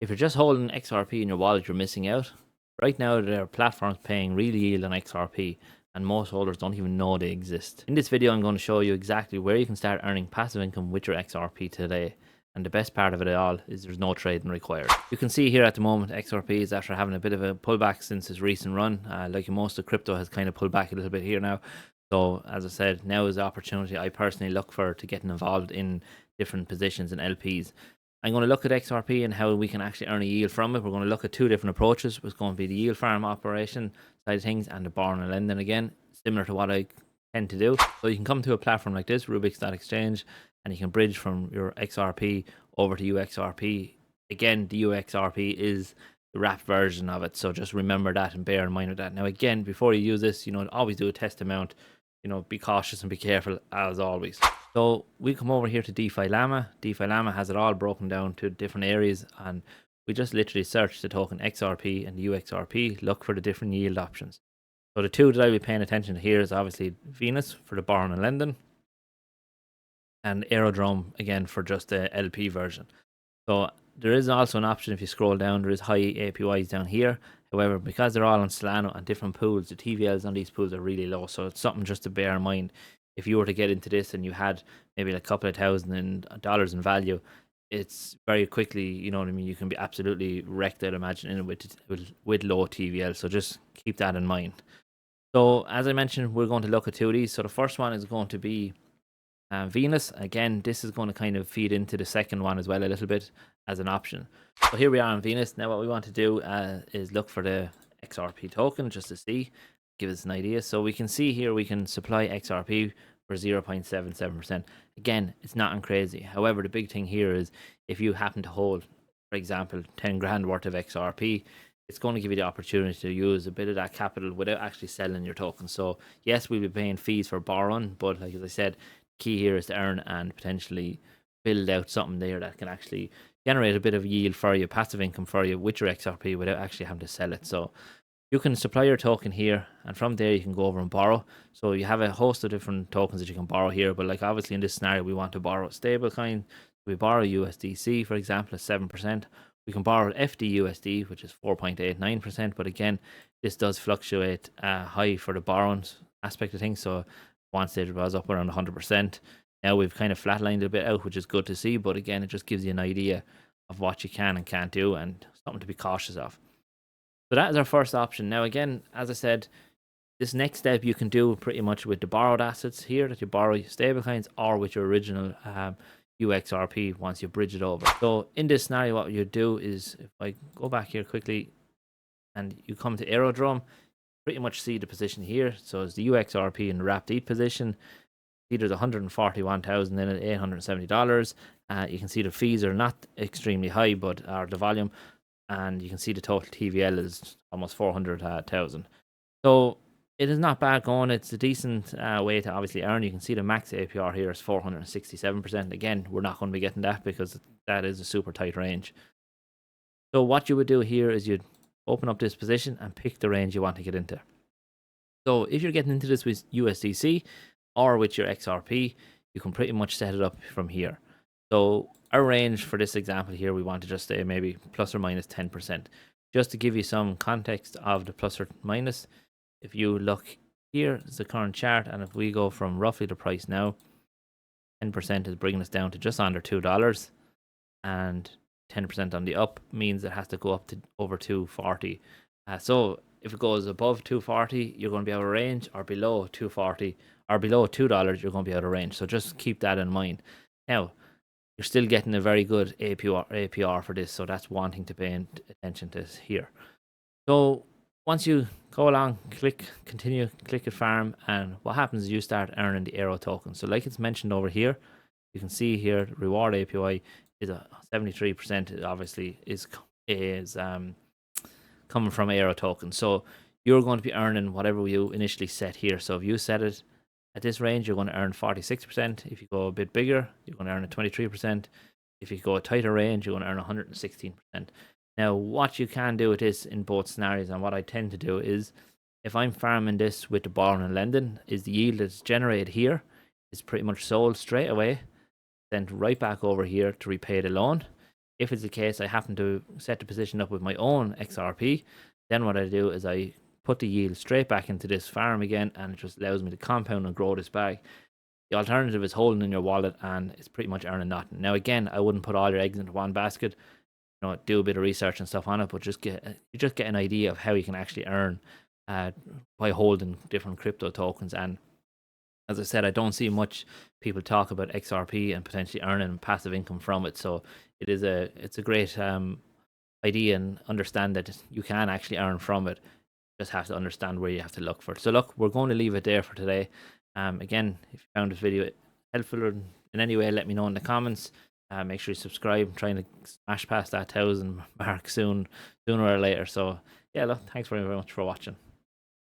If you're just holding XRP in your wallet, you're missing out. Right now, there are platforms paying real yield on XRP, and most holders don't even know they exist. In this video, I'm going to show you exactly where you can start earning passive income with your XRP today. And the best part of it all is there's no trading required. You can see here at the moment, XRP is after having a bit of a pullback since its recent run. Like most of crypto has kind of pulled back a little bit here now. So as I said, now is the opportunity I personally look for to getting involved in different positions and LPs. I'm going to look at XRP and how we can actually earn a yield from it. We're going to look at two different approaches. It's going to be the yield farm operation side of things and the borrowing and lending again, similar to what I tend to do. So you can come to a platform like this, Rubic.exchange, and you can bridge from your XRP over to UXRP. Again, the UXRP is the wrapped version of it. So just remember that and bear in mind of that. Now, again, before you use this, always do a test amount. Be cautious and be careful as always. So we come over here to DeFiLlama. DeFiLlama has it all broken down to different areas, and we just literally search the token XRP and UXRP, look for the different yield options. So the two that I'll be paying attention to here is obviously Venus for the borrowing and lending, and Aerodrome again for just the LP version. So there is also an option if you scroll down, there is high APYs down here. However, because they're all on Solana and different pools, the TVLs on these pools are really low. So it's something just to bear in mind. If you were to get into this and you had maybe like a couple of $1,000 in value, it's very quickly, you know what I mean, you can be absolutely wrecked, I'd imagine, with low TVL. So just keep that in mind. So as I mentioned, we're going to look at two of these. So the first one is going to be Venus. Again, this is going to kind of feed into the second one as well a little bit as an option. So here we are on Venus. Now what we want to do is look for the XRP token just to see, give us an idea. So we can see here we can supply XRP for 0.77%. Again, it's not crazy. However, the big thing here is if you happen to hold, for example, 10 grand worth of XRP, it's going to give you the opportunity to use a bit of that capital without actually selling your token. So yes, we'll be paying fees for borrowing, but like as I said, key here is to earn and potentially build out something there that can actually generate a bit of yield for you, passive income for you with your XRP without actually having to sell it. So you can supply your token here, and from there you can go over and borrow. So you have a host of different tokens that you can borrow here, but like obviously in this scenario we want to borrow stablecoin. We borrow USDC, for example, at 7%. We can borrow FDUSD, which is 4.89%, but again, this does fluctuate high for the borrowing aspect of things. So one stage was up around 100%. Now we've kind of flatlined a bit out, which is good to see, but again, it just gives you an idea of what you can and can't do and something to be cautious of. So that is our first option. Now again, as I said, this next step you can do pretty much with the borrowed assets here that you borrow your stablecoins or with your original UXRP once you bridge it over. So in this scenario, what you do is, if I go back here quickly and you come to Aerodrome, pretty much see the position here. So it's the UXRP in the wrapped ETH position. See there's 141,000 in it, $870. You can see the fees are not extremely high, but are the volume, and you can see the total TVL is almost 400,000. So it is not bad going. It's a decent way to obviously earn. You can see the max APR here is 467%. Again, we're not going to be getting that because that is a super tight range. So what you would do here is you'd open up this position and pick the range you want to get into. So if you're getting into this with USDC or with your XRP, you can pretty much set it up from here. So our range for this example here, we want to just say maybe plus or minus 10%. Just to give you some context of the plus or minus, if you look here, is the current chart, and if we go from roughly the price now, 10% is bringing us down to just under $2, and 10% on the up means it has to go up to over 240. So if it goes above 240, you're going to be out of range, or below 240 or below $2, you're going to be out of range. So just keep that in mind. Now, you're still getting a very good APR for this, so that's one thing to pay attention to here. So once you go along, click continue, click at farm, and what happens is you start earning the Aero token. So like it's mentioned over here, you can see here the reward APY is a 73%. Obviously is coming from Aero token. So you're going to be earning whatever you initially set here. So if you set it at this range, you're going to earn 46%. If you go a bit bigger, you're going to earn a 23%. If you go a tighter range, you're going to earn 116%. Now, what you can do with this in both scenarios, and what I tend to do is, if I'm farming this with the borrowing and lending, is the yield that's generated here is pretty much sold straight away, sent right back over here to repay the loan. If it's the case I happen to set the position up with my own XRP, then what I do is I put the yield straight back into this farm again, and it just allows me to compound and grow this bag. The alternative is holding in your wallet, and it's pretty much earning nothing. Now again, I wouldn't put all your eggs into one basket. Do a bit of research and stuff on it, but you just get an idea of how you can actually earn by holding different crypto tokens. And as I said, I don't see much people talk about XRP and potentially earning passive income from it. So it's a great idea, and understand that you can actually earn from it. Just have to understand where you have to look for it. So look, we're going to leave it there for today. Again, if you found this video helpful or in any way, let me know in the comments. Make sure you subscribe. I'm trying to smash past that 1,000 mark sooner or later. So yeah, look, thanks very much for watching.